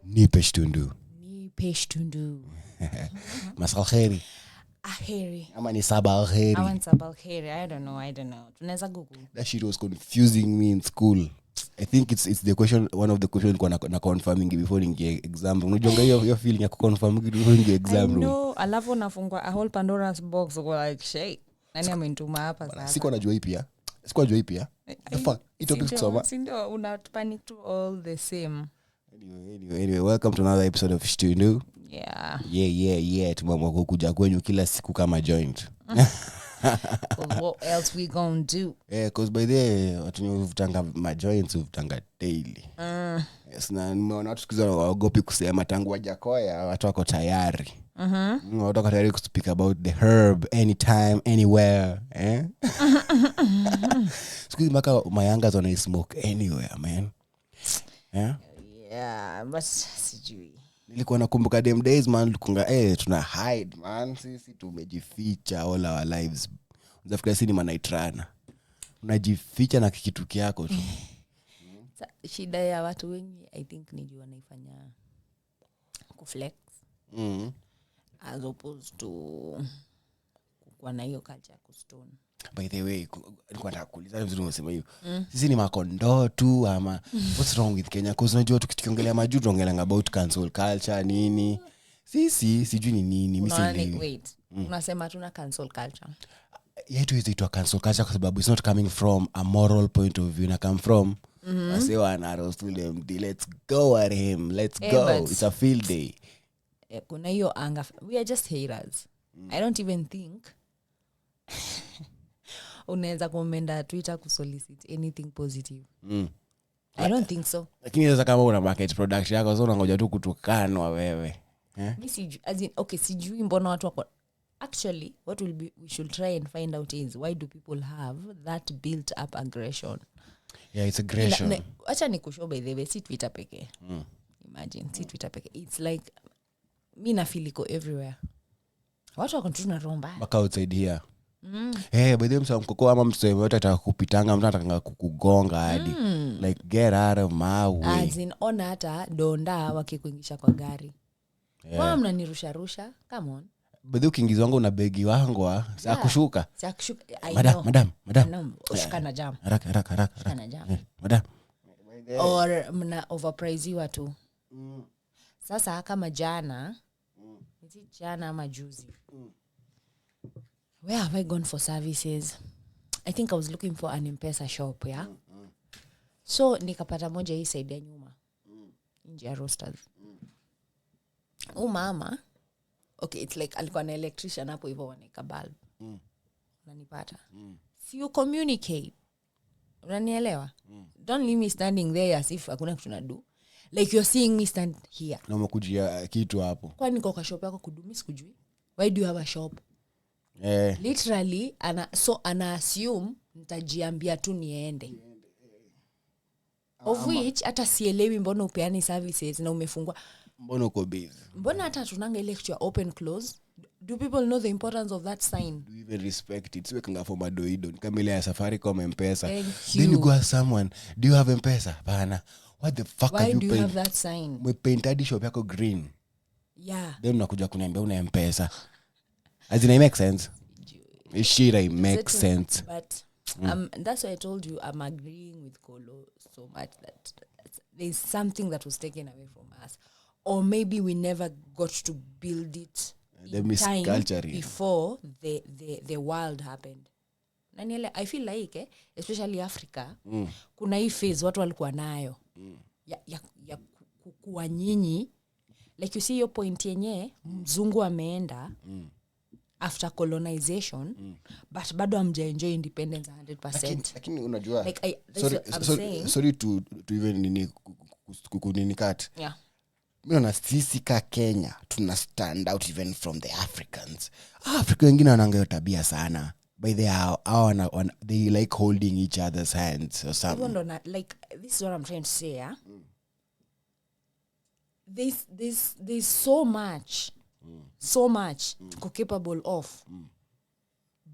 Nipe shtundu. Masal kheri. Aheri. Ama ni saba kheri. I want sabal kheri. I don't know. Tunaweza Google. That shit was confusing me in school. I think it's the question, one of the questions na confirming before ninge exam. Unajonga hiyo feeling ya confirm before ninge exam. No, alafu nafungwa a whole Pandora's box go like shit. Nani amenituma hapa sasa? Sikuwa najua hii pia. The fuck? It topics kusoma. Sindo una panic to all the same. Anyway, welcome to another episode of Shtundu. Yeah. Tumamwa kukuja kwenyu kila siku kama joint. What else we gonna do? Yeah, cause by the watu vutanga my joints vutanga daily. Yes, na nimeona watu sikiza waogopi kusema tangu wajakoya watu wako tayari. Watu wako tayari to speak about the herb anytime anywhere, Sikiza maka mayangas wana smoke anywhere, man. Yeah, but sijui. Nilikuwa nakumbuka them days man, tukunga tuna hide man, sisi tumejificha all our lives. Unafikiri sisi ni manaitrana. Unajificha na kitu kyako tu. Shida ya watu wengi I think ni jua naifanya kuflex. As opposed to kuwa na hiyo culture kustone. By the way, nilikuwa nakuuliza vizuri umesema hiyo. Sisi ni makondo tu ama what's wrong with Kenya? Cause unajua tukiongelea majuu tuongelea about cancel culture nini. Sisi sijui ni nini mimi wait. Unasema tuna cancel culture. Yetu hizi tu cancel culture kwa sababu it's not coming from a moral point of view, na come from I say one arrows to them, let's go at him, let's go. It's a field day. Kuna hiyo anga, we are just haters. I don't even think unaweza kumenda Twitter kusolicit anything positive. I don't think so. Lakini sasa kama una market production yako sio unangoja tu kutukanwa wewe. Sijui mbona watu wako. Actually, what we should try and find out is why do people have that built up aggression? Yeah, it's aggression. Acha nikushow by the way, si Twitter peke. Imagine, si Twitter peke. It's like mimi na feel iko everywhere. Watu wako tuna romba. Back outside here. By the way mkoko ama mseme wote atakupitanga, mtu atakanga kukugonga hadi. Like get out of my way. As in ona hata donda wakikuingisha kwa gari. Kwa mnanirusha rusha, come on. Bado ukiingiza wangu na begi wangu saa kushuka. Madam. Ushikana jam. Haraka. Ushikana jam. Madam. Or mna overprice watu. Sasa kama jana, jana ama juzi. Where have I gone for services? I think I was looking for an M-Pesa shop, yeah? So nikapata moja hii side ya nyuma. Nje ya Roasters. Mama, okay, it's like alikuwa na electrician hapo hivyo wanaweka bulb. Unanipata? Si you communicate. Unanielewa? Don't leave me standing there as if hakuna kitu nadu. Like you're seeing me stand here. Na umekujia kitu hapo. Kwani niko kwa shop yako kudumi sikujui? Why do you have a shop? Literally ana assume nitajiambia tu niende. Of which hata sielewi mbona upeani services na umefungwa. Mbona uko busy? Mbona hata tunanga ile kitu ya open close? Do people know the importance of that sign? Do you even respect it? Siwe kanga for madoido. Kama ile ya Safaricom M-Pesa. Then you go ask someone, do you have M-Pesa? Bana. What the fuck are you paying? Why do you have that sign? We paint hadi shop yako green. Yeah. Then unakuja kuniambia una M-Pesa. As in it makes sense. It shit makes sense. But that's why I told you I'm agreeing with Kolo so much that there's something that was taken away from us. Or maybe we never got to build it in time before the world happened. Naniele, I feel like especially Africa, kuna hii phase watu walikuwa nayo ya kukua nyinyi. Like you see your point yenye mzungu ameenda after colonization, but bado hamjaenjoy independence 100%. Lakini unajua like sorry to even nini cut. Yeah. Mimi na sisi ka Kenya tuna stand out even from the Africans. Africa wengine wanaangalia tabia sana. By they like holding each other's hands or something. Even though like this is what I'm trying to say, yeah. There's so much tuko capable of.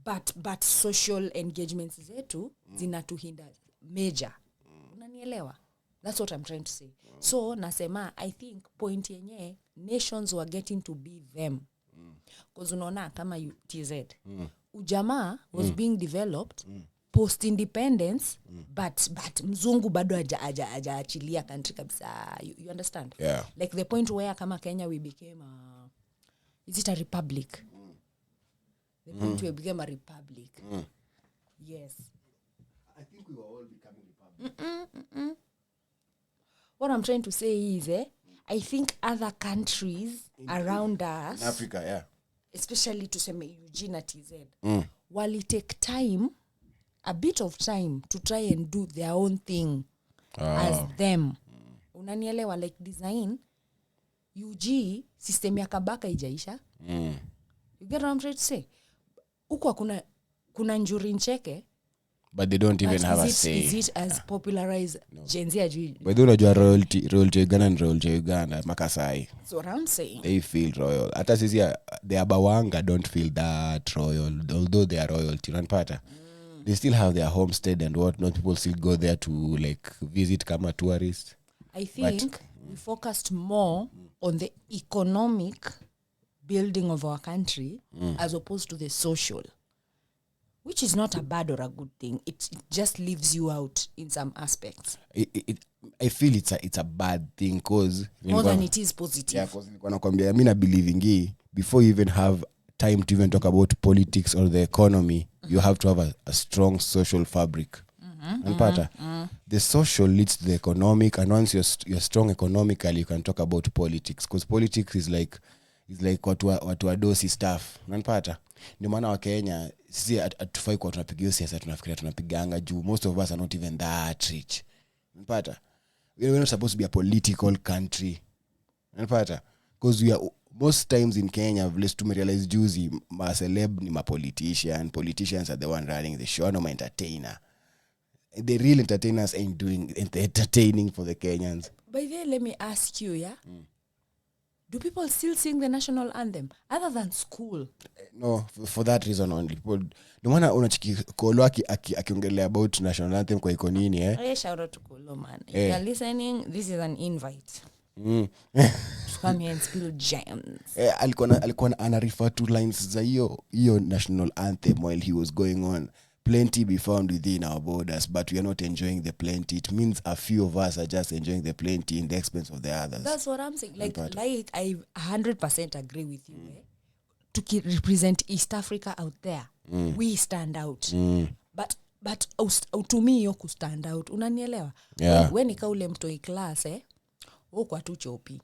But social engagements zetu zinatuhinda major. unanielewa? That's what I'm trying to say. So nasema I think point yenye nations were getting to be them. Because unaona kama TZ ujamaa was being developed post independence, but mzungu bado hajaachilia country kabisa. You understand? Yeah. Like the point where kama Kenya we became is it a republic? The point we became a republic. Yes. I think we were all becoming republic. What I'm trying to say is I think other countries around us in Africa, yeah, especially to say Eugene TZ, while it take time, a bit of time to try and do their own thing as them. Unanielewa, like design UG system ya kabaka ijaisha. You get what I'm trying to say? Huko kuna njuri ncheke, but they don't even have a say. Is it as popularized Gen Z ajui? But they unajua royalty Uganda and royalty Uganda Makasai. That's what I'm saying. They feel royal. Hata sisi the Abawanga don't feel that royal, although they are royalty. Unapata? They still have their homestead and whatnot. People still go there to like visit kama tourists. I think we focused more on the economic building of our country as opposed to the social, which is not a bad or a good thing. It just leaves you out in some aspects. I feel it's a bad thing because more than it is positive. Yeah, because nilikuwa nakwambia mimi na believing before you even have time to even talk about politics or the economy, you have to have a strong social fabric. The social leads to the economic, and once you're strong economically, you can talk about politics, because politics is like watu wadosi stuff. Unanipata? Ndio maana wa Kenya sisi atufai kwa tunapigia siasa, tunafikiria tunapiganga juu most of us are not even that rich. Unanipata? We're not supposed to be a political country. Unanipata? Because we are most times in Kenya, let's to realize juicy ma celeb ni ma politicians are the one running the show, no ma entertainer. The real entertainers ain't doing entertaining for the Kenyans. By the way, let me ask you, do people still sing the national anthem other than school? No, for that reason only. People, no maana unachiki Kolo akiongelea about national anthem kwa iko nini Hey, shout out to Kolo, man. If you're listening, this is an invite. To come here and spill gems. Alikuwa ana refer to lines za hiyo national anthem while he was going on. Plenty be found within our borders, but we are not enjoying the plenty. It means a few of us are just enjoying the plenty in the expense of the others. That's what I'm saying. Like I 100% agree with you. To represent East Africa out there, we stand out. But to me, you could stand out. Unanielewa? Yeah. When ika ule mtoi class, kwa tu chopi.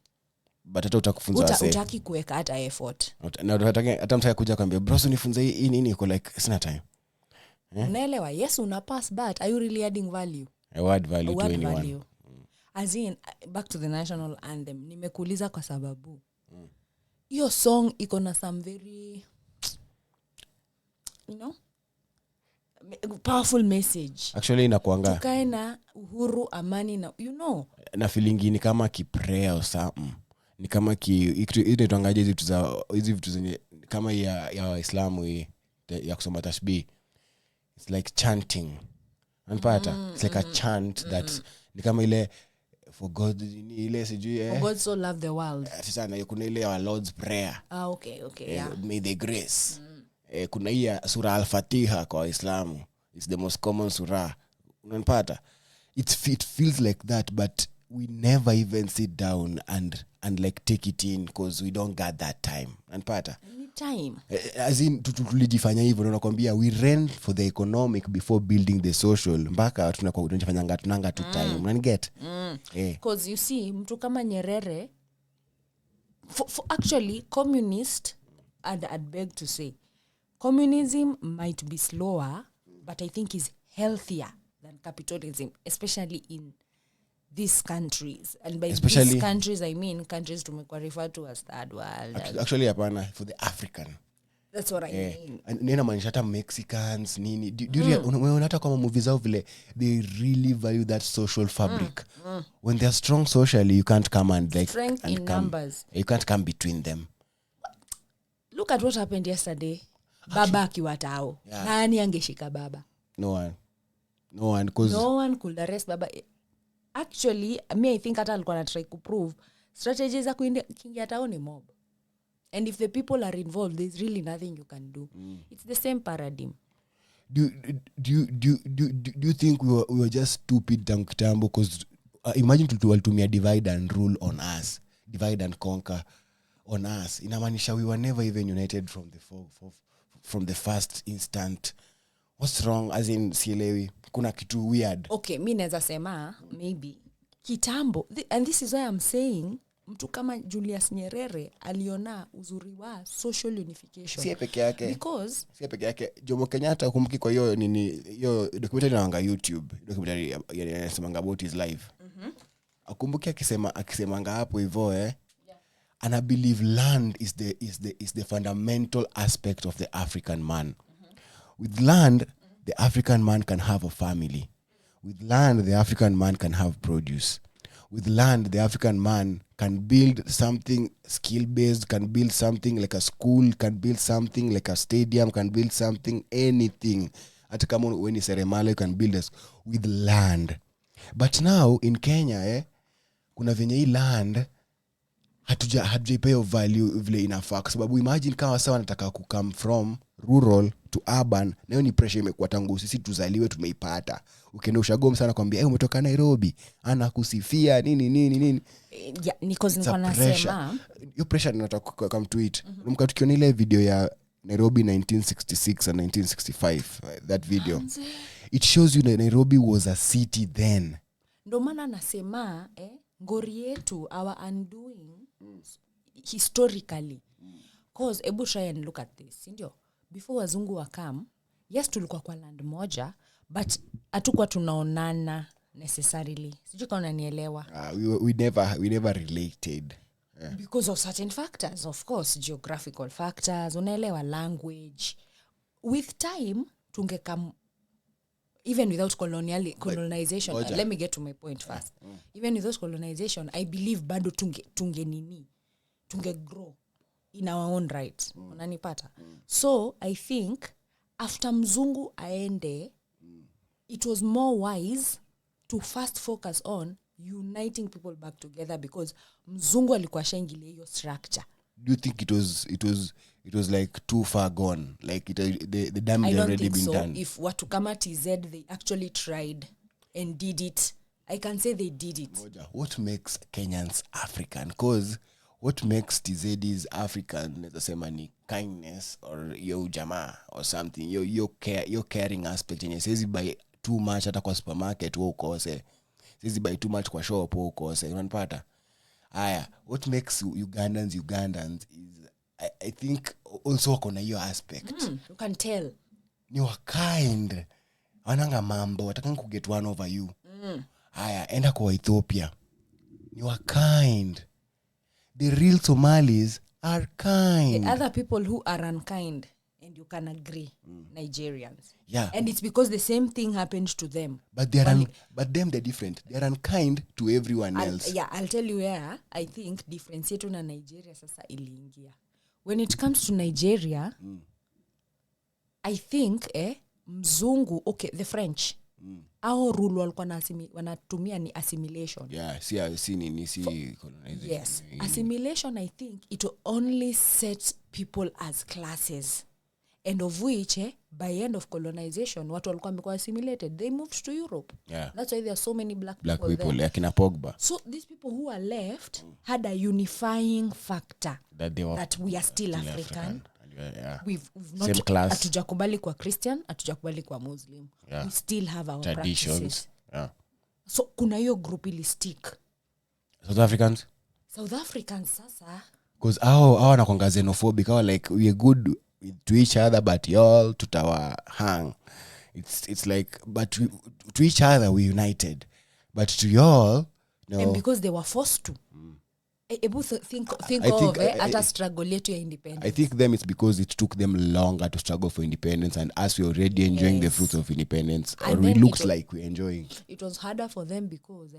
But hata utakufunza wase. Utaki kuweka hata effort. Na hata mtaka kuja kwambia, bro, nifunze hii nini, iko like sina time. Unaelewa? Yes, una pass, but are you really adding value? A word value to anyone. Value. As in, back to the national anthem, nimekuuliza kwa sababu hiyo song iko na some very, powerful message. Actually inakuanga tukae na uhuru, amani na na feeling ni kama prayer or something. Ni kama ile tuangaje hizi vitu zenye kama ya Waislamu ya kusoma tasbih. It's like chanting. Unapata? It's like a chant that ni kama ile for God ile sijui for God so loved the world. Sasa na kuna ile our Lord's prayer. Okay, yeah. May the grace. Kuna hii sura al-Fatiha kwa Waislamu. It's the most common surah. Unapata? It feels like that, but we never even sit down and like take it in because we don't got that time. Unapata? Time. As in tulijifanya hivyo, nakwambia we ran for the economic before building the social. Mpaka tunafanya tunanga tu time. Unaniget? Because you see, mtu kama Nyerere, for actually communist, I'd beg to say, communism might be slower, but I think is healthier than capitalism, especially in these countries. And by these countries, I mean countries tumekuwa referred to as third world. Actually, hapana, for the African. That's what I mean. Nina maanisha hata Mexicans, nini. Unaona hata kwa movies zao vile, they really value that social fabric. When they are strong socially, you can't come and like... Strength in numbers. You can't come between them. Look at what happened yesterday. Baba akiwa tao. Nani angeshika baba? No one. Cause no one could arrest baba. actually me I think hata alikuwa na try to prove strategies za kuingia town ni mob, and if the people are involved there's really nothing you can do. It's the same paradigm. Do you think we were just stupid tangu kitambo? Because imagine tulitumia divide and rule on us, divide and conquer on us. Inamaanisha we were never even united from the first instant. What's wrong? As in sielewi, kuna kitu weird. Okay, mi naweza sema maybe kitambo, and this is why I'm saying mtu kama Julius Nyerere aliona uzuri wa social unification. Si peke yake. Because si peke yake Jomo Kenyatta kumbuki kwa hiyo nini hiyo documentary naanga YouTube, documentary inasemanga about his life. Akumbuki akisemanga hapo hivyo and I believe land is the fundamental aspect of the African man. With land the African man can have a family. With land the African man can have produce. With land the African man can build something skill based, can build something like a school, can build something like a stadium, can build something, anything. Hata kama when is seremala can build us with land. But now in Kenya kuna venye hii land hatujaipa value vile inafaa, kwa sababu imagine kama sawa nataka ku come from rural to urban, na hiyo ni pressure imekuwa tangu sisi tuzaliwe tumeipata. Ukienda ushago sana kwambia umetoka Nairobi, ana kusifia nini. Yeah, because niko nasema hiyo pressure inataka come to it. Mka tukiona ile video ya Nairobi 1966 and 1965, that video, it shows you that Nairobi was a city then. Ndo maana nasema ngori yetu our undoing historically. Cause ebu try and look at this, ndio before wazungu wakam, yes tulikuwa kwa land moja, but hatukuwa tunaonana necessarily. Sijui kama unanielewa. We never related. Yeah. Because of certain factors, of course, geographical factors, unaelewa, language. With time tungekam, even without colonization, let me get to my point first. Even without colonization, I believe bado tunge grow in our own right. Unanipata? So I think after mzungu aende, it was more wise to first focus on uniting people back together, because mzungu alikuwa shaingilia hiyo structure. Do you think it was like too far gone, like the damage already been done? I don't think so. If watu kama TZ they actually tried and did it, I can say they did it. What makes Kenyans African? Because what makes TZs African, let's say, ni kindness or yo jamaa or something, yo caring aspect. And says buy too much hata kwa supermarket wo ukose, says buy too much kwa shop wo ukose, unanipata? Aya, what makes Ugandans is I think also wako na hiyo aspect. You can tell. Ni wa kind. Wananga mambo, watakanga ku get one over you. Aya, enda kwa Ethiopia. Ni wa kind. The real Somalis are kind. The other people who are unkind, and you can agree, Nigerians. Yeah. And it's because the same thing happened to them. But but them they're different. They're unkind to everyone else. Yeah, I'll tell you where I think difference yetu na Nigeria sasa iliingia. When it comes to Nigeria, I think mzungu, okay, the French, our rule walikuwa wanatumia ni assimilation. Yeah, see colonization. Yes, assimilation, I think it only sets people as classes, and of which by end of colonization watu walikuwa wamekuwa assimilated, they moved to Europe. Yeah. That's why there are so many black people there. like in Pogba. So these people who are left had a unifying factor that we are still African. Yeah. We've not, same class. Hatujakubali kwa Christian, hatujakubali kwa Muslim. Yeah. We still have our traditions. Practices. Yeah. So kuna hiyo group ili stick. South Africans sasa, because our nakwanga xenophobic, our like we are good to each other but y'all tutawa hang. It's like, but to each other we united, but to y'all no. And because they were forced to. Think of at a struggle yetu ya independence. I think them it's because it took them longer to struggle for independence, and us we're already enjoying the fruits of independence, and or we looks like we're enjoying. It was harder for them because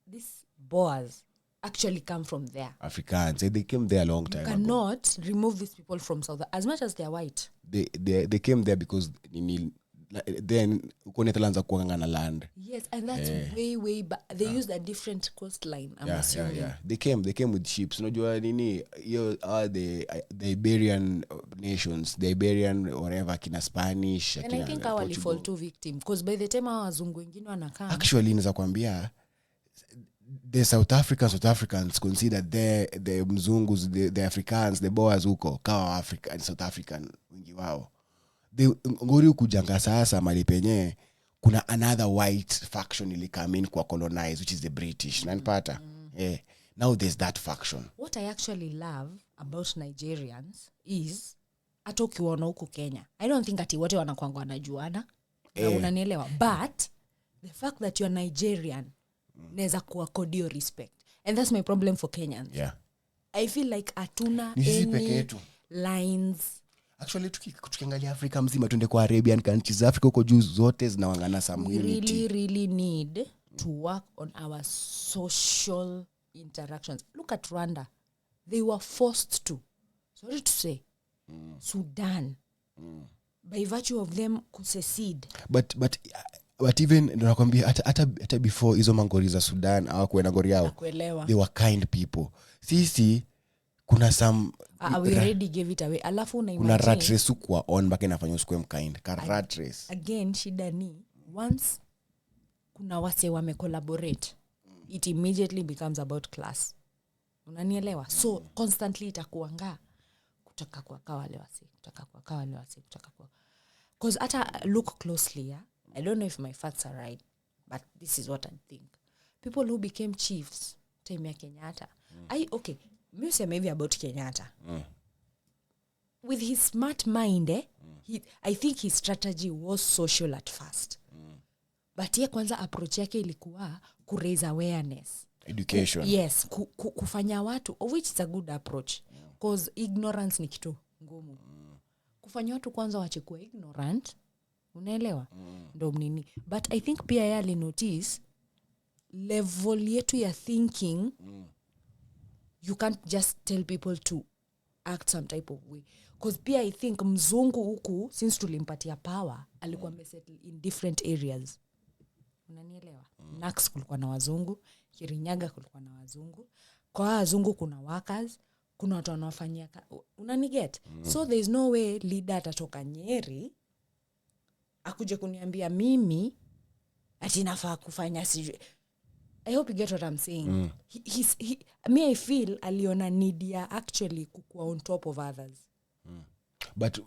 these Boers actually come from there. Africans, they came there a long time ago. You cannot remove these people from South, as much as they're white. They came there because then uko Netherlands kuanga na land. Yes, and that's way back. They used a different coastline, I'm assuming. Yeah. They came with ships. Unajua nini, the Iberian nations, the Iberian whatever, kina Spanish, and I think our fall to victim because by the time wazungu wengine wanakaa, actually inaweza kuambia the South Africans consider the mzungus, the Africans, the Boers huko kawa Africa and South African wengi wao. Ngori kujanga sasa mali penye kuna another white faction ili come in kwa colonize, which is the British. Nanipata? Yeah. Now there's that faction. What I actually love about Nigerians is hata ukiona huko Kenya, I don't think ati wote wanakuanga wanajuana. Na unanielewa, but the fact that you're Nigerian neza kuwa kodio respect, and that's my problem for Kenyans. Yeah, I feel like atuna any lines. Actually tukiangalia Afrika mzima tuende kwa Arabian countries, Africa huko juu zote zinawangana some unity. We really need to work on our social interactions. Look at Rwanda. They were forced to, sorry to say, Sudan, by virtue of them secede. But even nakwambia hata before hizo mangori za Sudan au kuena ngori yao, they were kind people. Sisi kuna some we already gave it away. Alafu una kuna rat race kwa on back inafanya usikwe mkind ka rat race. Again shida ni once kuna wase wame collaborate, it immediately becomes about class. Unanielewa? So constantly itakuanga kutaka kwa wale wase, because hata look closely, yeah? I don't know if my facts are right, but this is what I think. People who became chiefs time ya Kenyatta. Me say maybe about Kenyatta. With his smart mind, I think his strategy was social at first. But ye kwanza approach yake ilikuwa ku raise awareness. Education. Yes, kufanya watu, which is a good approach. Because ignorance ni kitu ngumu. Kufanya watu kwanza wache kuwa ignorant. Unaelewa? Ndo nini. But I think pia yali notice level yetu ya thinking, you can't just tell people to act some type of way. Because pia I think mzungu huku, since tulimpatia power, alikuwa mesettle in different areas. Unanielewa? Nax kulikuwa na wazungu, Kirinyaga kulikuwa na wazungu. Kwa wazungu kuna workers, kuna watu wanaofanyia unaniget? So there is no way leader atatoka Nyeri akuje kuniambia mimi ati nafaa kufanya sijui. I hope you get what I'm saying. I feel aliona need ya actually kukua on top of others. But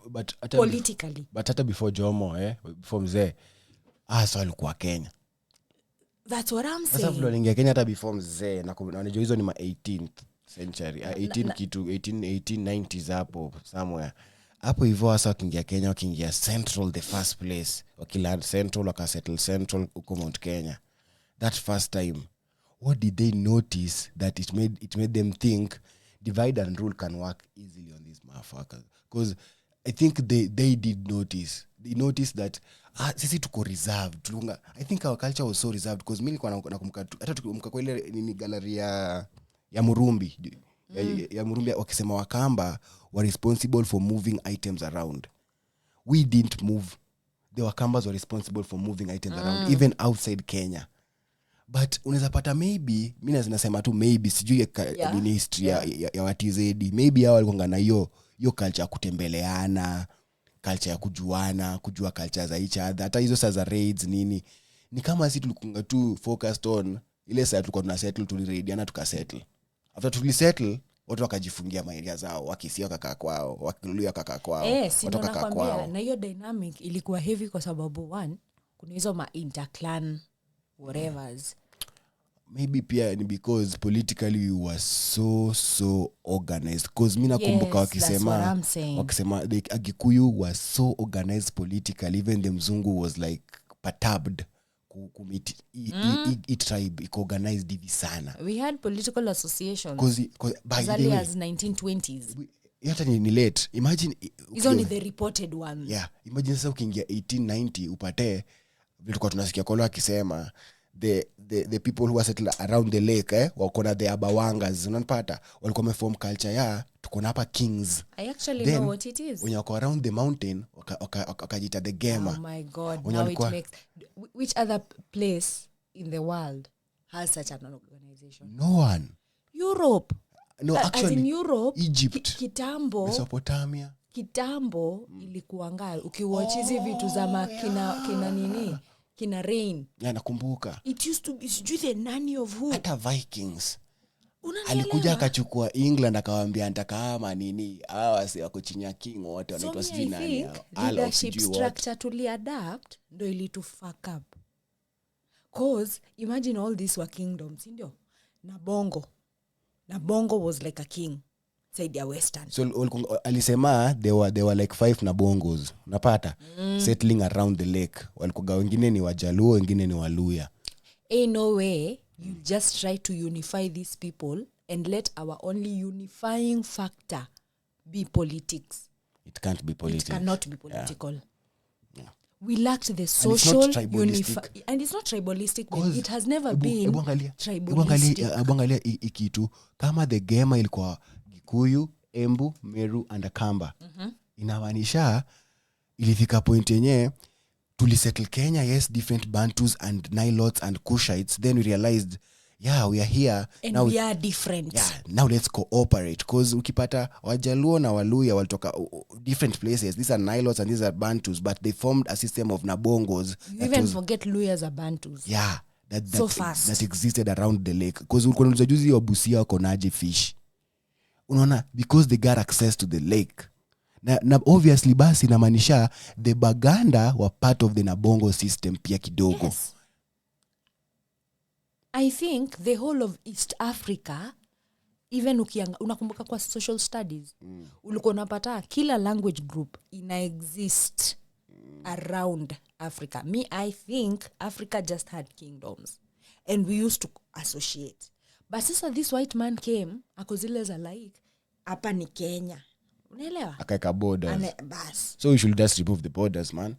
politically. But hata before Jomo, before mzee, so alikuwa Kenya. That's what I'm saying. Sasa vile aliingia Kenya hata before mzee, na unajua hizo ni 18th century, 1890s hapo somewhere. Hapo hivyo hasa wakiingia Kenya, wakiingia Central the first place, wakiland Central wakasettle Central huko Mount Kenya. That first time, what did they notice that it made them think divide and rule can work easily on these motherfuckers? Because I think they did notice. They noticed that sisi tuko reserved. I think our culture was so reserved because mimi nilikuwa nakumbuka hata tukumbuka kwa ile nini gallery ya Murumbi. Ya Murumbi wakisema Wakamba were responsible for moving items around. We didn't move. The Wakambas were responsible for moving items around even outside Kenya. But unaweza pata maybe mimi nasema tu maybe sijui ni history ya watizedi, maybe hao walikuwa na hiyo culture ya kutembeleana, culture ya kujua culture za each other. Hata hizo saa za raids nini ni kama sisi tulikunga tu focused on ile saa tulikuwa tuna settle, tuliraidiana tukasettle. After tulisettle watu wakajifungia maeria zao, wakisia kaka kwao, wakilulia kaka kwao, watu kaka kwao. Na hiyo dynamic ilikuwa heavy kwa sababu one kuna hizo ma interclan whatevers. Maybe pia ni because politically we were so organized. Because mimi nakumbuka wakisema the Agikuyu was so organized politically, even the Mzungu was like perturbed kumiti tribe organized hivi sana. We had political associations as early as 1920s. Hata ni late. Imagine is only the reported ones. Yeah, imagine sasa ukiingia 1890 upate vile tulikuwa tunasikia kolo akisema the people who are settled around the lake wako na the abawangas unanipata walikuwa wameform culture ya tuko na hapa kings. I actually Then, know what it is. when wako around the mountain wakajita the gamer. Oh my god, now it makes... Which other place in the world has such an organization? No one. Europe. No, actually, as in Europe, Egypt, kitambo, Mesopotamia. Kitambo ilikuanga ukiwatch hizi vitu za kina nini? Kina Rain. Yeah, nakumbuka. It used to be the nanny of who? Hata Vikings. Unanielewa? Alikuja akachukua England akawaambia nitakama nini hawa si wako chini ya king wote wanaitwa sijui nani hao. Leadership structure tuliadapt ndo ili to fuck up. Cause imagine all these were kingdoms, ndio? Na Bongo was like a king. Said ya Western. So alisema there were like 5 na bongos. Unapata? Settling around the lake. Walikuwa wengine ni Wajaluo, wengine ni Waluya. Ain't no way you just try to unify these people and let our only unifying factor be politics. It can't be politics. It cannot be political. Yeah. We lacked the social and it's not tribalistic. It has never been tribalistic. Ebangalia ikitu kama the game ilikuwa Gikuyu, Embu, Meru and Akamba. Inamaanisha ilifika point yenye tulisettle Kenya, yes, different Bantus and Nilotes and Kushites. Then we realized, yeah, we are here. And now we are different. Yeah, now let's cooperate. Because ukipata Wajaluo na Waluya walitoka different places. These are Nilotes and these are Bantus, but they formed a system of Nabongos. You even forget Luyas are Bantus. Yeah, that existed around the lake. Because ulikuwa juzi wa Busia wako naje fish. Unaona, because they got access to the lake. Na obviously basi inamaanisha the Baganda were part of the Nabongo system pia kidogo. Yes. I think the whole of East Africa, even unakumbuka kwa social studies, ulikuwa unapata kila language group ina exist around Africa. Me, I think Africa just had kingdoms and we used to associate. But sasa this white man came, akozile za like, hapa ni Kenya. Unaelewa? Akaeka borders. So we should just remove the borders, man.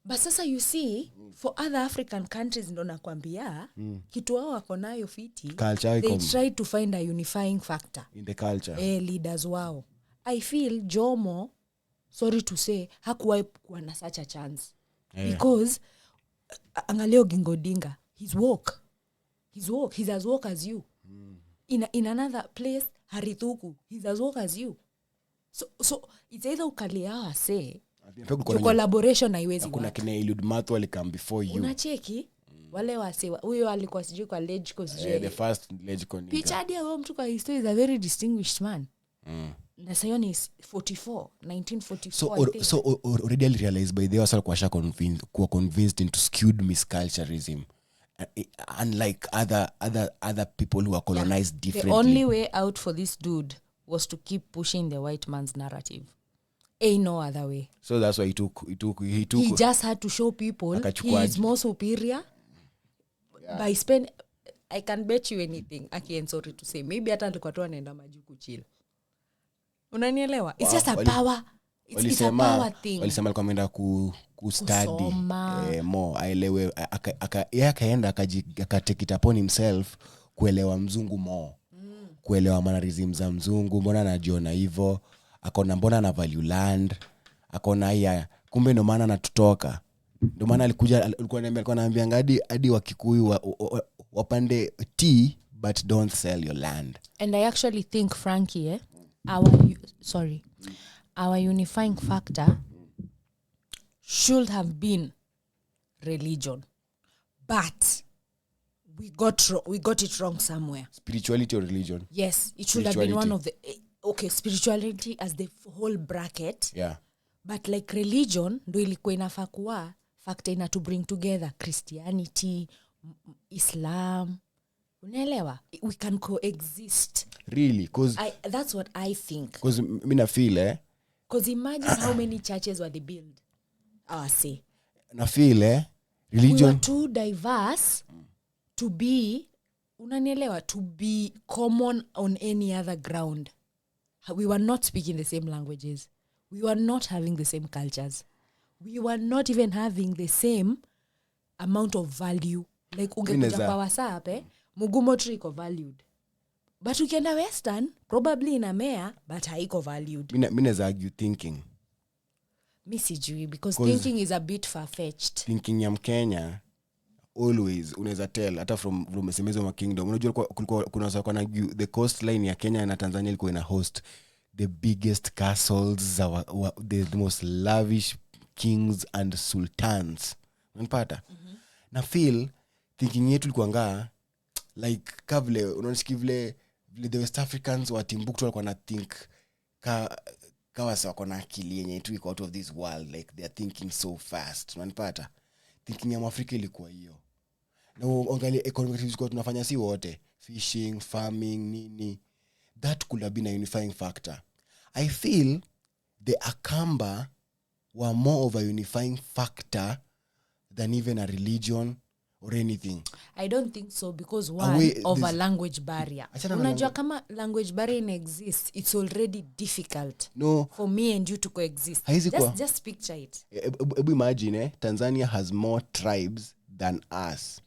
But sasa you see, for other African countries ndo nakwambia, kitu wao wako nayo fiti, they try to find a unifying factor. In the culture. Leaders wao. I feel Jomo, sorry to say, hakuwahi kuwa na such a chance. Yeah. Because, angalia Oginga Odinga, he's woke. He's as woke as you. In another place, Harithuku, he's as woke as you. So it's either ukalia say collaboration haiwezi. Kuna kina Eliud Mathu alikam before you. Unacheki wale wase huyo alikuwa sijui kwa Legco the first Legco nigga. Pichadi ya mtu kwa history is a very distinguished man. Na sayo ni 1944. So already realized by the wasal kwa convinced into skewed misculturism. Unlike other people who are colonized differently. The only way out for this dude was to keep pushing the white man's narrative. Ain't no other way. So that's why he took he just had to show people he is more superior. Yeah. By spend, I can bet you anything. Again, sorry to say, maybe hata alikuwa tu anaenda maji kuchill. Unanielewa? It's just a power. It's a power thing. Walisema alikuwa ameenda kustudy more. Aelewe akaenda akatake it upon himself kuelewa mzungu more. Kuelewa mannerism za mzungu, mbona anajiona hivyo, akona mbona na value land, akona haya kumbe ndo maana anatutoka. Ndo maana alikuwa ananiambia hadi wa Kikuyu wapande tea but don't sell your land. And I actually think Frankie our unifying factor should have been religion. But we got it wrong somewhere. Spirituality or religion? Yes, it should have been one of the spirituality as the whole bracket. Yeah. But like religion ndo ilikuwa inafaa kuwa factor ina to bring together Christianity, Islam. Unaelewa? We can coexist. Really? That's what I think. Because mimi na feel because imagine how many churches were they built. Say. Na feel religion. We were too diverse to be, unanielewa, to be common on any other ground. We were not speaking the same languages. We were not having the same cultures. We were not even having the same amount of value like ungekuja kwa WhatsApp Mugumo tree iko valued, but ukienda Western probably inamea but haiko valued. Mimi naweza argue thinking. Mi sijui because thinking is a bit far-fetched. Thinking ya Mkenya always unaweza tell hata from semezo wa kingdom. Unajua kuna sawa na the coastline ya Kenya na Tanzania ilikuwa ina host the biggest castles, the most lavish kings and sultans. Unapata? Na feel thinking yetu ilikuwa like kavle unasikia the West Africans wa Timbuktu walikuwa na think kawa sawa kuna akili yenye tu iko out of this world, like they are thinking so fast. Unapata? Thinking ya Afrika ilikuwa hiyo. Na angalia economic activities kwa tunafanya si wote, fishing, farming, nini, that could have been a unifying factor. I feel the Akamba were more of a unifying factor than even a religion or anything. I don't think so because one of a language barrier. Unajua kama language barrier exists, it's already difficult for me and you to coexist. Just picture it. Imagine Tanzania has more tribes than us.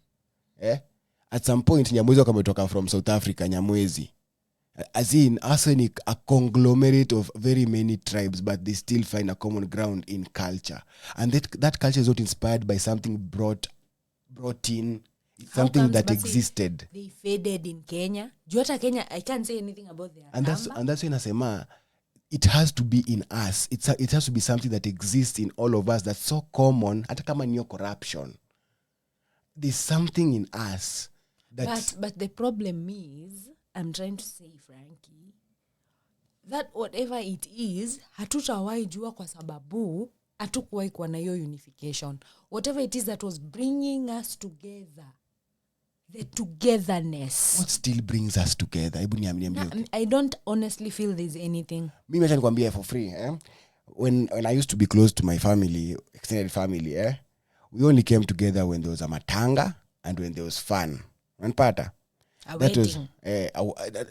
At some point Nyamwezi wametoka from South Africa, Nyamwezi. As in a conglomerate of very many tribes, but they still find a common ground in culture. And that culture is not inspired by something brought in. It's something that existed. They faded in Kenya. Juata Kenya, I can't say anything about their and that's when nasema it has to be in us. It has to be something that exists in all of us that's so common, hata kama niyo corruption. There's something in us that but the problem is, I'm trying to say, Frankie, that whatever it is, hatutawahi jua kwa sababu hatukuwahi kuwa na hiyo unification. Whatever it is that was bringing us together, the togetherness. What still brings us together? I don't honestly feel there's anything. Mimi acha nikwambie for free. When I used to be close to my family, extended family, we only came together when there was a matanga and when there was fun. Unapata? That was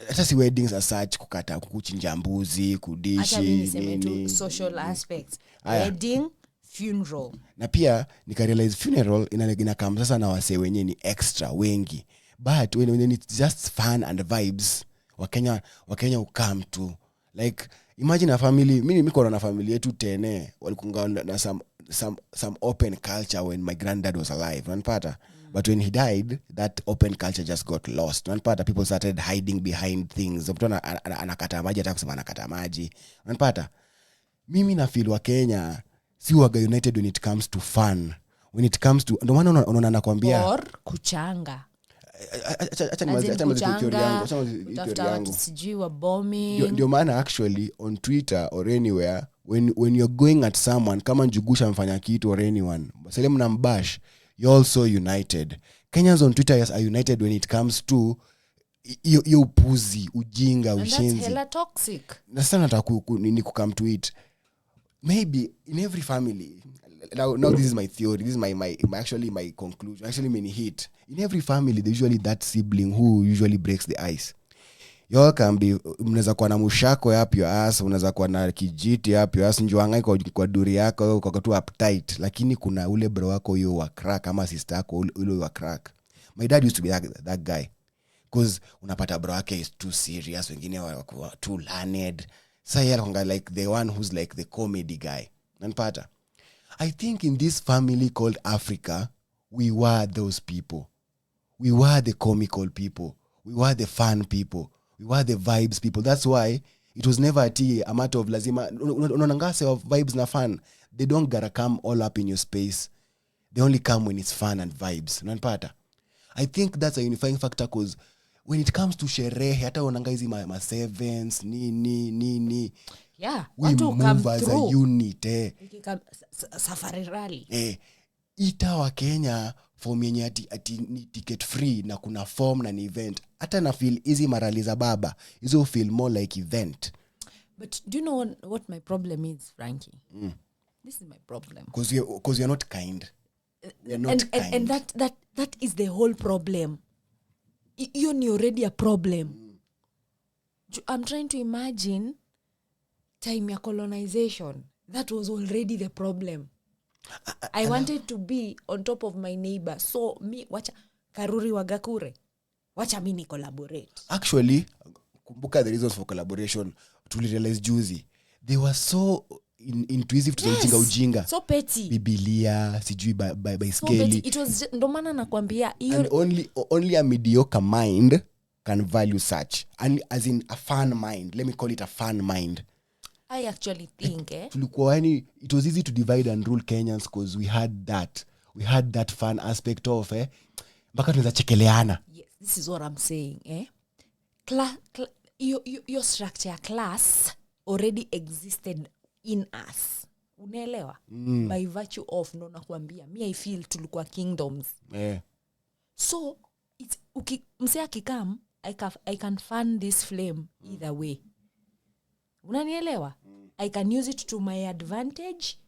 hata si weddings as such, kukata kuchinja mbuzi, kudishi, social aspects. Wedding, funeral. Na pia nikarealize funeral inakam sasa na wase wenye ni extra wengi. But when it's just fun and vibes, Wakenya ukam to. Like imagine a family, mimi niko na family yetu 10 walikuwa na some open culture when my granddad was alive. Unapata? But when he died, that open culture just got lost. Unapata? People started hiding behind things. Mtu anakata maji hata kusema anakata maji. Unapata? Mimi na feel wa Kenya si waga united when it comes to fun. When it comes to ndio maana unaona nakwambia or kuchanga. Acha niwaze theory yangu. Sijui wa bombing. Ndio maana actually on Twitter or anywhere when you're going at someone kama Njugusha mfanya kitu or anyone, Salem na mbash, you're also united. Kenyans on Twitter are united when it comes to you upuzi, ujinga, ushenzi. That's hella toxic. Na sasa nataka ni come to it. Maybe in every family, now this is my theory, this is my conclusion, actually many hit. In every family there's usually that sibling who usually breaks the ice. Y'all can be, mnaweza kuwa na mushako up your ass, mnaweza kuwa na kijiti up your ass, njuanga kwa duri yako kwa tu uptight, lakini kuna ule bro wako huyo wa crack ama sister yako ule wa crack. My dad used to be that guy, because unapata bro wake is too serious, wengine wako too learned. So yeye like the one who's like the comedy guy. Unapata? I think in this family called Africa, we were those people. We were the comical people. We were the fun people. We were the vibes people. That's why it was never a matter of lazima. Unangase of vibes na fun. They don't gotta come all up in your space. They only come when it's fun and vibes. Unanipata? I think that's a unifying factor, because when it comes to sherehe, hata unanga hizi ma sevens, nini. Yeah, we move as through a unit. Safari rally. Ita wa Kenya form yenye ati ni ticket free na kuna form na ni event. Hata na feel easy marali za baba. Hizo feel more like event. But do you know what my problem is, Frankie? This is my problem. Because you're not kind. You're not kind. And that is the whole problem. You're already a problem. I'm trying to imagine time ya colonization. That was already the problem. I wanted to be on top of my neighbor. So me, Karuri Wagakure. Wacha mimi collaborate. Actually, kumbuka the reasons for collaboration to realize juzi. They were so intuitive to the ujinga. So petty. Biblia, sijui by So scale. petty. It was ndo maana nakwambia and only a mediocre mind can value such. And as in a fun mind. Let me call it a fun mind. I actually think it was easy to divide and rule Kenyans because we had that fun aspect of mpaka tunaweza chekeleana. Yes, this is what I'm saying. Your structure class already existed in us. Unaelewa? By virtue of no nakwambia me I feel tulikuwa kingdoms. So it's mse akikam I can fan this flame either way. Unanielewa? I can use it to my advantage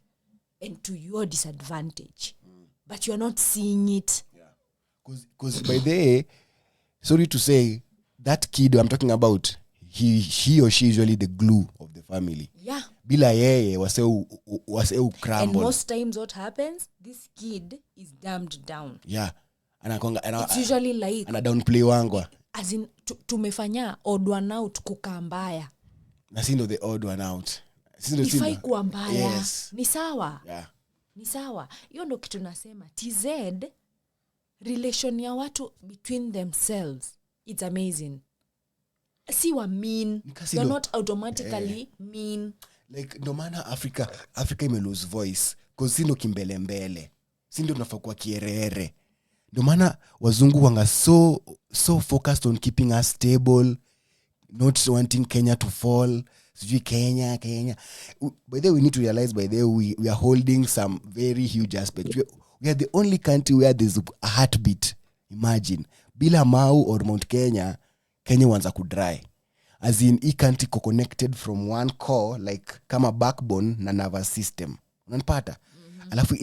and to your disadvantage. But you're not seeing it. Because by the way, sorry to say, that kid I'm talking about, he or she is usually the glue of the family. Yeah. Bila yeye wase crumble. And most times what happens, this kid is dumbed down. Yeah. It's usually like ana downplay wangwa. As in tumefanya odd one out kukaa mbaya. Na sindo the odd one out. Ifai kuwa mbaya. Yes. Ni sawa. Yeah. Ni sawa. Hiyo ndo kitu nasema. TZ relation ya watu between themselves, it's amazing. Si wa mean. You're not automatically mean. Like ndo maana Africa ime lose voice because sindo kimbelembele. Sindo tunafaa kuwa kierere. Ndo maana wazungu wanga so focused on keeping us stable, not wanting Kenya to fall. Sijui Kenya. By the way, we need to realize by the way we are holding some very huge aspects. We are the only country where there's a heartbeat. Imagine. Bila Mau or Mount Kenya wanza kudry. As in, each country connected from one core, like kama backbone na nervous system. Unanipata? Alafu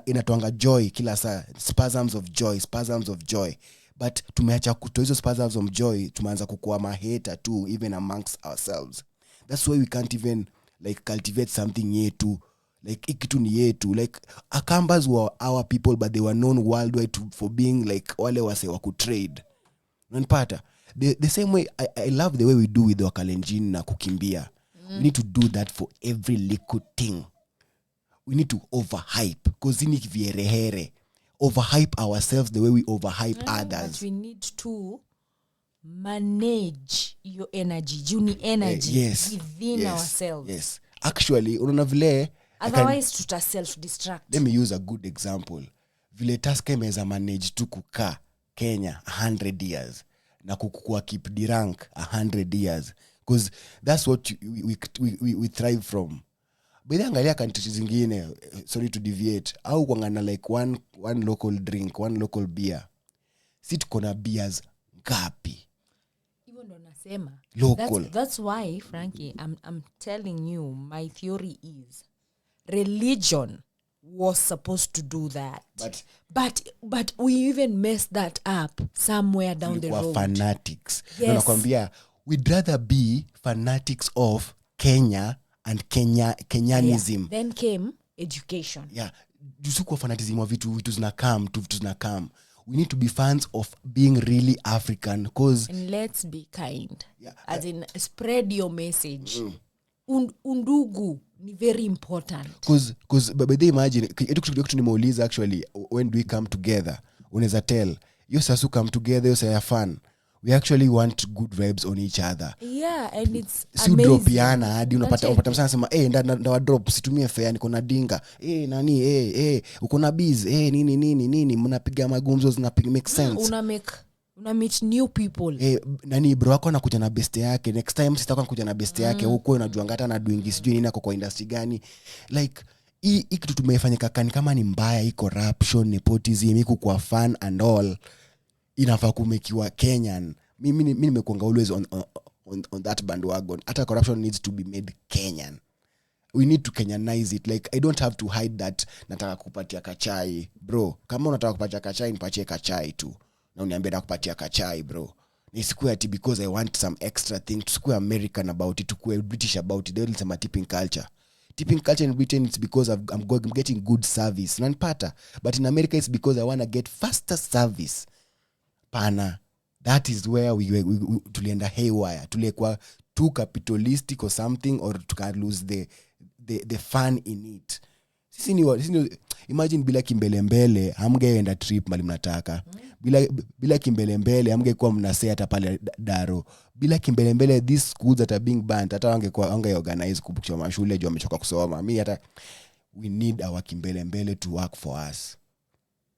inatoanga joy kila saa. Spasms of joy. But tumeacha kutoa hizo spasms of joy, tumeanza kukua maheta too, even amongst ourselves. That's why we can't even like cultivate something yetu. Like ikitu ni yetu. Like Akambas were our people, but they were known worldwide for being like wale wase wa kutrade. Unanipata? The same way I love the way we do with the Wakalenjin na kukimbia. We need to do that for every little thing. We need to overhype because ini vierehere. Overhype ourselves the way we overhype others. But we need to manage your energy, within ourselves. Yes. Actually, unaona vile otherwise tuta self-destruct. Let me use a good example. Vile Tusker imeza manage tu kukaa Kenya 100 years na kukua keep the rank 100 years because that's what we thrive from. Bila angalia countries zingine, sorry to deviate, au kuangana like one local drink, one local beer. Si tuko na beers ngapi? Even ndo nasema. Local. That's why, Frankie, I'm telling you, my theory is religion was supposed to do that. But we even messed that up somewhere down the road. Fanatics. Yes. Na nakwambia, we'd rather be fanatics of Kenya and Kenyanism. Yeah. Then came education. Yeah. Jusuko fanatism of vitu zinakam. We need to be fans of being really African cause and let's be kind. Yeah. As in spread your message. Undugu ni very important. Cause but they imagine kitu nimeuliza actually when do we come together? Unaweza tell you sasu come together you say fun. We actually want good vibes on each other. Yeah, and it's si amazing. Drop yana hadi unapata msana sema nda drop situmie fare niko na dinga nani uko na biz nini mnapiga magumzo zinapiga make sense. Una meet new people. Nani bro wako anakuja na best yake next time sitaka anakuja na best yake huko unajua ngata na doing sijui nini kwa industry gani like hii kitu tumefanyika kama ni mbaya hii corruption nepotism iko kwa fun and all inafaa kumekiwa Kenyan. Mimi nimekuanga always on that bandwagon. Hata corruption needs to be made Kenyan. We need to Kenyanize it. Like I don't have to hide that nataka kupatia kachai bro. Kama unataka kupatia kachai nipatie kachai tu. Na uniambie nataka kupatia kachai bro. Nisikue ati because I want some extra thing. Tusikue American about it, tukue British about it. They will say tipping culture. Tipping culture in Britain it's because I'm getting good service. Nanpata. But in America it's because I want to get faster service. Hapana. That is where we tulienda haywire. Tulikuwa too capitalistic or something, or to lose the fun in it. Sisi ni imagine bila kimbelembele hamgeenda trip mali mnataka. Bila kimbelembele hamngekuwa mnasea hata pale Daro. Bila kimbelembele these schools that are being banned hata wangeorganize kubukiwa mashule juu wamechoka kusoma. Mimi hata we need our kimbelembele to work for us.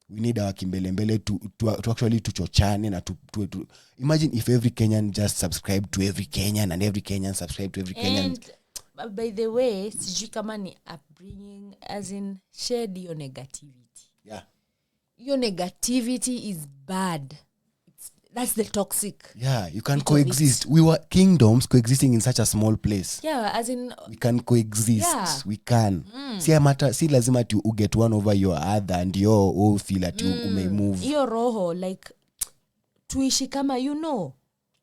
We need our kimbelembele to actually tuchochane na to imagine if every Kenyan just subscribe to every Kenyan and every Kenyan subscribe to every Kenyan. And by the way, sijui kama ni upbringing as in shared your negativity. Yeah. Your negativity is bad. That's the toxic. Yeah, you can coexist. We were kingdoms coexisting in such a small place. Yeah, as in we can coexist. Yeah. We can. Si lazima tu get one over your other and you feel that you may move. Iyo roho like tuishi kama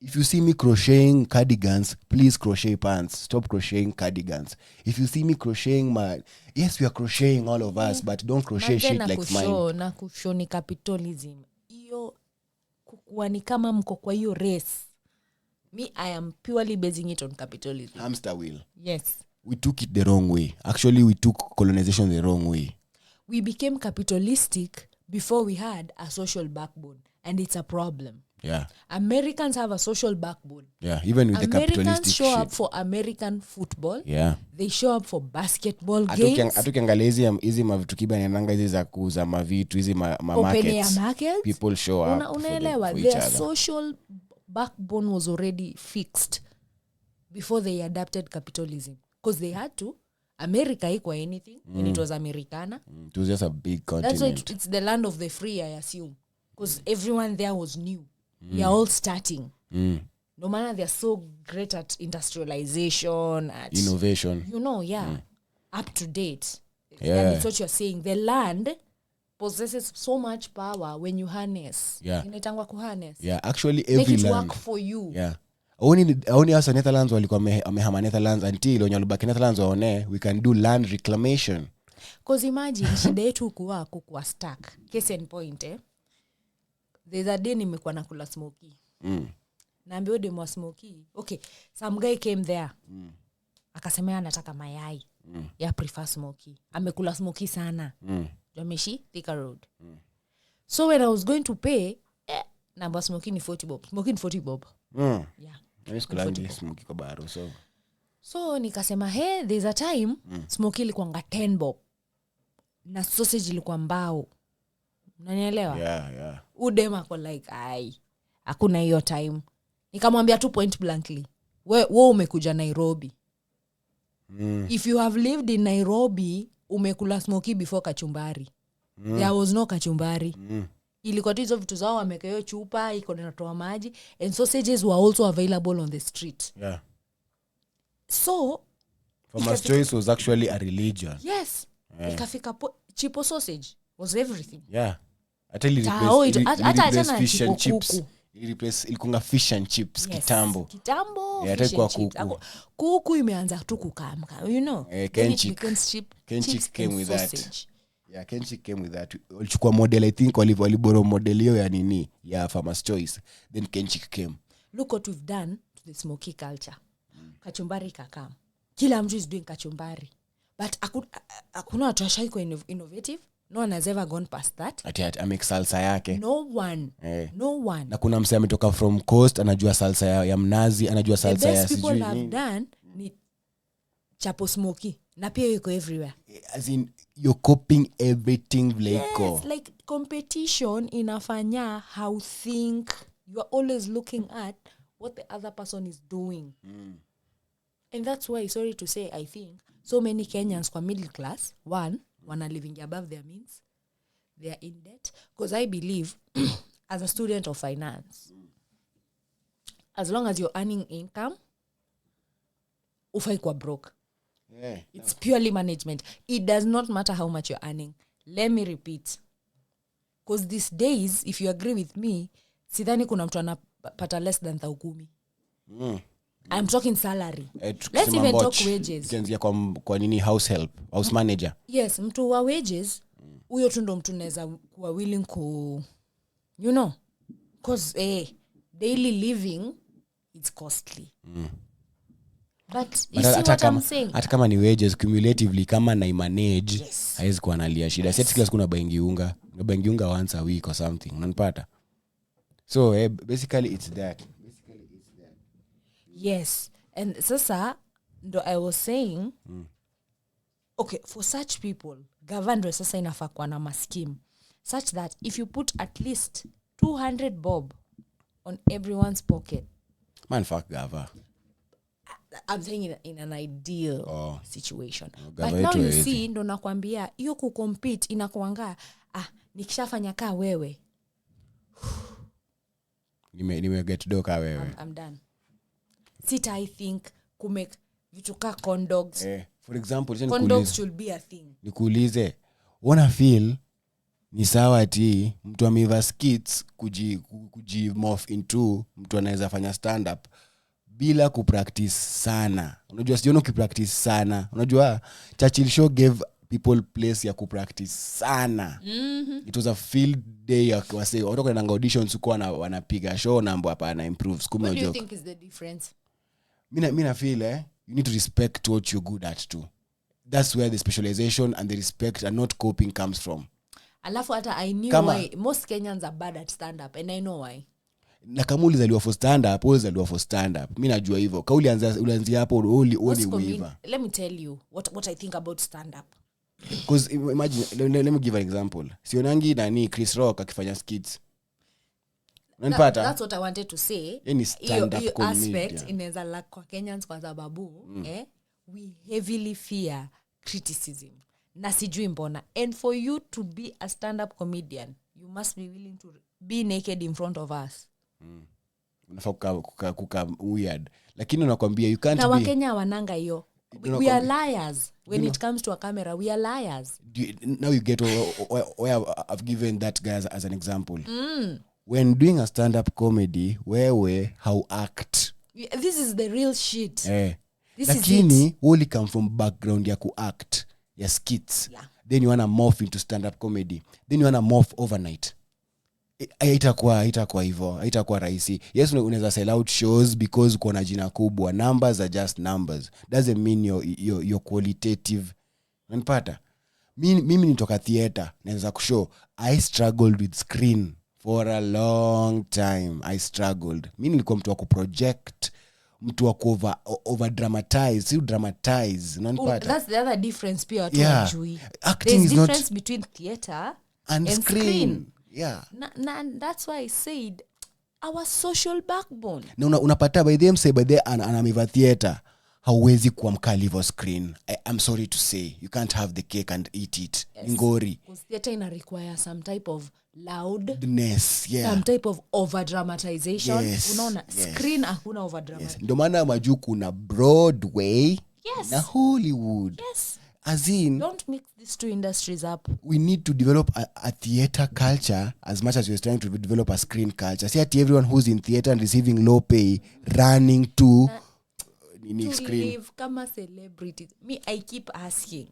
If you see me crocheting cardigans, please crochet pants. Stop crocheting cardigans. If you see me crocheting yes, we are crocheting all of us, but don't crochet shit like mine. Na kushoni capitalism. Iyo kukuwa ni kama mko kwa hiyo race. Me, I am purely basing it on capitalism. Hamster wheel. Yes. We took it the wrong way. Actually, we took colonization the wrong way. We became capitalistic before we had a social backbone. And it's a problem. Yeah. Americans have a social backbone. Yeah, even with the capitalistic Americans show shit. up for American football. Yeah. They show up for basketball games. Atukiangalia hizi mavitu kibananga hizi za kuuza mavitu hizi markets. People show up. Unaelewa, their social backbone was already fixed before they adapted capitalism. Because they had to. America equal anything and it was Americana. It was just a big continent. That's why it's the land of the free, I assume. Because everyone there was new. They are all starting. No matter they're so great at industrialization, at innovation. Up to date. Yeah. And it's what you're saying. The land possesses so much power when you harness. Yeah. Inaitangwa kuharness. Yeah, actually every Make it land work for you. Yeah. Only hasa Netherlands walikuwa wamehama Netherlands until wenye walibaki Netherlands waone we can do land reclamation. Because imagine shida yetu kukuwa stuck. Case in point, there's a day nimekuwa nakula smoky. Naambiwa demo wa smoky. Okay, some guy came there. Akasemea anataka mayai. Yeah, prefer smoky. Amekula smoky sana. Jameshi, Thika Road. So when I was going to pay, namba smoky ni 40 bob. Smoky ni 40 bob. Yeah. Nice smoky kwa baro So nikasema, hey, there's a time smoky ilikuwa 10 bob. Na sausage ilikuwa mbao. Unanielewa? Yeah. Udema kwa like, hakuna hiyo time. Nikamwambia tu point blankly, wewe umekuja Nairobi. If you have lived in Nairobi, umekula smoky before kachumbari. There was no kachumbari. Ilikuwa tu hizo vitu zao wameka hiyo chupa, iko inatoa maji, and sausages were also available on the street. Yeah. So, Farmer's Choice was actually a religion. Yes. Yeah. Ikafika chipo sausage was everything. Yeah. Hata replace fish and chips. Ilikunga fish and chips. Yes. Kitambo. Yeah, fish and chips. Kuku imeanza tu kukamka. Kenchik came with that. Yeah, Kenchik came with that. Walichukua model, I think waliboro model hiyo ya nini ya Farmer's Choice. Then Kenchik came. Look what we've done to the smoky culture. Kachumbari kakam. Kila mtu is doing kachumbari. But hakuna watu washaiko innovative. No one has ever gone past that. Ati make salsa yake. No one. Na kuna msee ametoka from coast anajua salsa ya mnazi, anajua salsa ya sijui. The best people have done ni chapo smoky. Na pia iko everywhere. As in you're copying everything Yes, like competition inafanya how think. You are always looking at what the other person is doing. And that's why, sorry to say, I think so many Kenyans kwa middle class, one, wana living above their means. They are in debt. Because I believe, as a student of finance, as long as you're earning income, ufai kwa broke. Yeah. It's purely management. It does not matter how much you're earning. Let me repeat. Because these days, if you agree with me, sidhani kuna mtu anapata less than 10,000. I'm talking salary. Let's even talk wages. Kianzia kwa nini house help, house manager. Yes, mtu wa wages, huyo tu ndo mtu naweza kuwa willing cause daily living it's costly. But you see what I'm saying? Hata kama ni wages cumulatively kama na manage haiwezi kuwa analia shida. Sasa kila siku na buying unga once a week or something. Unanipata? So basically it's that. Yes. And sasa ndo I was saying okay, for such people government sasa inafaa kuwa na scheme such that if you put at least 200 bob on everyone's pocket. Man, fuck Gava. I'm saying in an ideal situation. But now you see ndo nakwambia hiyo kucompete inakuanga nikishafanya kaa wewe nime get doka wewe. I'm done. I think kumake vitu ka condogs. For example, condogs should be a thing. Nikuulize, wanna feel ni sawa ati mtu ameiva skits kuji morph into mtu anaweza fanya stand up bila kupractice sana. Unajua sioni ukipractice sana. Unajua Churchill show gave people place ya kupractice sana. It was a field day ya wase watu kwa auditions uko wanapiga show na mambo hapa na improve. What do you think is the difference? Mina feel you need to respect what you're good at too. That's where the specialization and the respect and not coping comes from. Alafu hata I knew why most Kenyans are bad at stand up and I know why. Na kama ulizaliwa for stand up, ulizaliwa for stand up. Mimi najua hivyo. Kauli ulianzia hapo only weaver. Let me tell you what I think about stand up. Because imagine, let me give an example. Sionangi nani Chris Rock akifanya skits. Unanipata? That's what I wanted to say. Any stand up aspect inaweza lack kwa Kenyans kwa sababu we heavily fear criticism. Na sijui mbona. And for you to be a stand up comedian, you must be willing to be naked in front of us. Unafaa kuka weird. Lakini nakwambia you can't na be. Na Wakenya wananga hiyo. We are liars when it comes to a camera. We are liars. Now you get where I've given that guy as an example. When doing a stand-up comedy, where how act. This is the real shit. This Lakini, is it. only come from background ya ku-act, ya skits. Yeah. Then you wanna morph into stand-up comedy. Then you wanna morph overnight. Haitakuwa hivyo, haitakuwa rahisi. Yes, unaweza sell out shows because uko na jina kubwa. Numbers are just numbers. Doesn't mean you're qualitative. Unanipata? Mimi nitoka theater, naweza kushow I struggled with screen for a long time. I struggled. Mimi nilikuwa mtu wa kuproject, mtu wa over dramatize, si dramatize. Unanipata? That's the other difference pia watu wajui. Acting is difference between theater and screen. Yeah. That's why I said our social backbone. Na unapata by them say by the anamiva theater hauwezi kuwa mkali hivyo screen. I'm sorry to say you can't have the cake and eat it. Yes. Ngori. Because theater ina require some type of loudness, some type of over dramatization. Unaona screen hakuna over dramatization. Ndio maana majuu kuna Broadway na Hollywood. Yes. As in, don't mix these two industries up. We need to develop a theater culture as much as we're trying to develop a screen culture. See at everyone who's in theater and receiving low pay running to screen. Live kama celebrities. Me, I keep asking.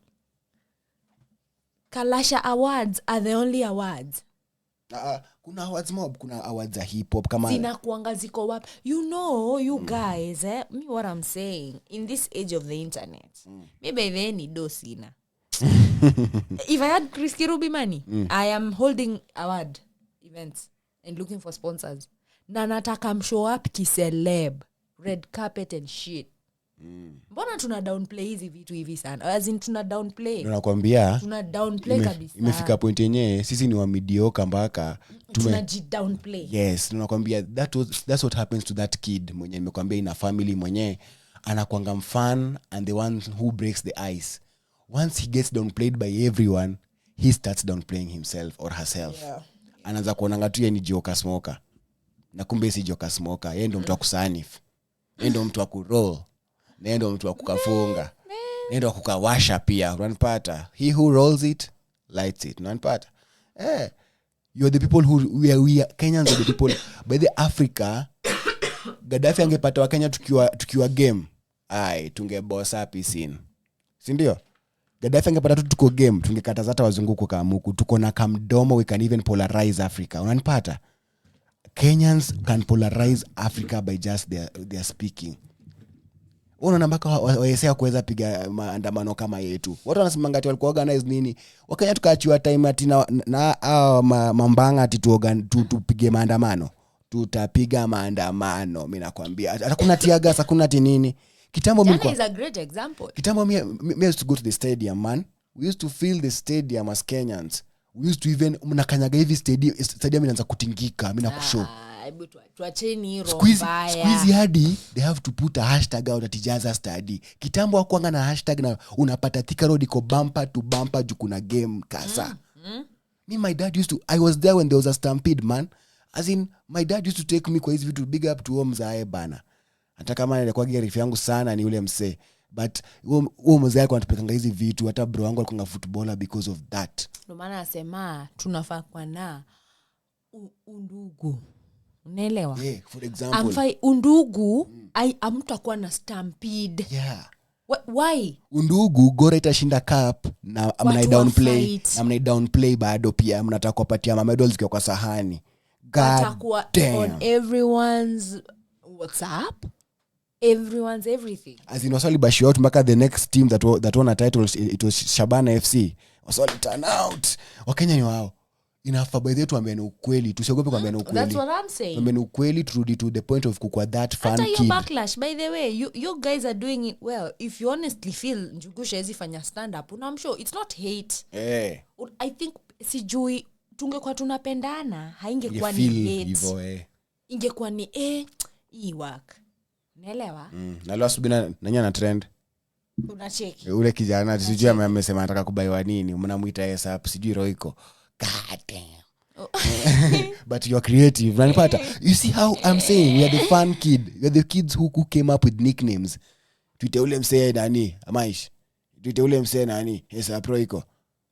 Kalasha Awards are the only awards. Kuna awards mob, kuna awards za hip hop kama zina kuanga ziko wapi. You know, you guys, me what I'm saying, in this age of the internet, maybe then ni do sina. If I had Chris Kirubi money, I am holding award events and looking for sponsors. Na nataka mshow up kiceleb, red carpet and shit. Mbona tuna downplay hizi vitu hivi sana? As in tuna downplay. Nakwambia tuna downplay kabisa. Imefika point yenyewe sisi ni wa mediocre mpaka tuna downplay. Yes, nakwambia that's what happens to that kid mwenye nimekwambia ina family mwenye anakuanga mfan and the one who breaks the ice. Once he gets downplayed by everyone, he starts downplaying himself or herself. Yeah. Anaanza kuonanga tu yeye ni joka smoker. Na kumbe si joka smoker, yeye ndio mtu wa kusanif. Yeye ndio mtu wa kuroll. Nendo mtu wa kukafunga. Nendo wa kukawasha pia. Unanipata? He who rolls it lights it. Unanipata? You're the people who we are Kenyans are the people. By the Africa, Gaddafi angepata wa Kenya tukiwa game. Tungeboss happy scene. Si ndio? Gaddafi angepata tuko game, tungekataza hata wazungu kwa kamuku. Tuko na kamdomo, we can even polarize Africa. Unanipata? Kenyans can polarize Africa by just their speaking. Unaona mpaka waesea kuweza piga maandamano kama yetu. Watu wanasemanga ati walikuwa organize nini? Wakenya tukaachiwa time ati na mambanga ati tupige maandamano. Tutapiga maandamano, mimi nakwambia. Hakuna tiaga, hakuna nini. Kitambo mimi is a great example. Kitambo me used to go to the stadium, man. We used to fill the stadium as Kenyans. We used to even mnakanyaga hivi stadium inaanza kutingika, mimi nakushow. Tuacheni hilo mbaya. Squeeze hadi they have to put a hashtag out at Jaza study. Kitambo hakuanga na hashtag na unapata Thika Road iko bumper to bumper juu kuna game kasa. My dad used to, I was there when there was a stampede, man. As in, my dad used to take me kwa hizi vitu big up to home zae bana. Hata kama nilikuwa gari yangu sana ni ule msee. But huo mzee alikuwa anatupekanga hizi vitu, hata bro wangu alikuwa footballer because of that. Ndio maana nasema tunafaa kwa na undugu. Unaelewa? Yeah, for example. Undugu amtakuwa na stampede. Yeah. Why? Undugu Gora itashinda cup na mna downplay bado pia mnataka kupatia medals kwa sahani. God damn. On everyone's WhatsApp, everyone's everything. As in wasali bashi out mpaka the next team that won a title, it was Shabana FC. Wasali turn out. Wakenya ni wao. Inafa by the way tuambiane ukweli, tusiogope kuambiana ukweli. That's what I'm saying. Tuambiane ukweli, turudi to the point of kukua that fan kid. Hata your backlash, by the way, you guys are doing it well. If you honestly feel Njugusha hizi fanya stand up, I'm sure it's not hate. I think sijui tungekuwa tunapendana, haingekuwa ni hate. Hivyo Ingekuwa ni hii work. Unaelewa? Na leo asubuhi nanya na trend. Unacheki. Ule kijana sijui amesema anataka kubaiwa nini, mnamuita Hesap sijui Roiko. God damn. But you're creative. Nanipata. You see how I'm saying we are the fun kid. We are the kids who came up with nicknames. Tuite ule msee nani? Amaish. Tuite ule msee nani? Hesap Roiko.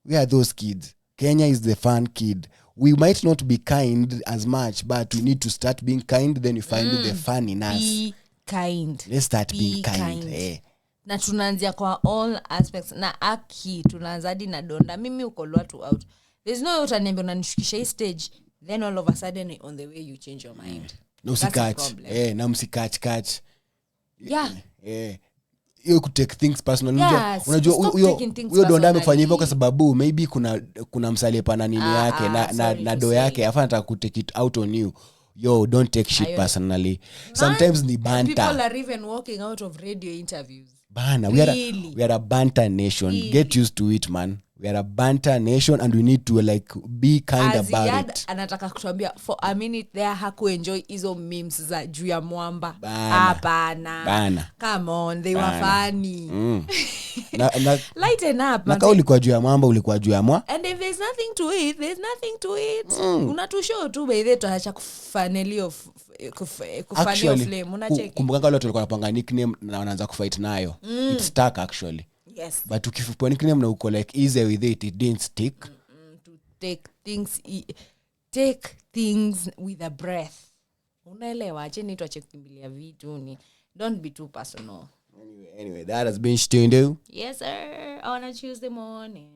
We are those kids. Kenya is the fun kid. We might not be kind as much, but we need to start being kind, then you find the fun in us. Be kind. Let's start being kind. Na tunaanzia kwa all aspects. Na aki tunaanza hadi na donda. Mimi ukolwa tu out. There's no utaniambia unanishukisha hii stage, then all of a sudden on the way you change your mind. No sikach. Na msikach. Yeah. You could take things personal. Unajua huyo donda amefanya hivyo kwa sababu maybe kuna msalie pana nini yake na do yake afa anataka ku take it out on you. Yo, don't take shit personally. Sometimes ni banter. People are even walking out of radio interviews. Bana, we are a banter nation. Really? Get used to it, man. We are a banter nation and we need to like be kind about it. Anataka kutuambia for a minute there haku enjoy hizo memes za juu ya mwamba. Bana. Come on, they were funny. Lighten up. Naka ulikuwa juu ya mwamba, ulikuwa juu ya mwa. And if there's nothing to it, there's nothing to it. Unatushow tu by the tuacha kufanelio kufanio flame. Unacheki. Kumbuka wale tulikuwa tunapanga nickname na wanaanza kufight nayo. It stuck actually. Yes. But ukifupwa nickname na uko like easy with it didn't stick. To take things with a breath. Unaelewa, acheni tuache kukimbilia vitu ni. Don't be too personal. Anyway, that has been Stundo. Yes, sir. On a Tuesday morning.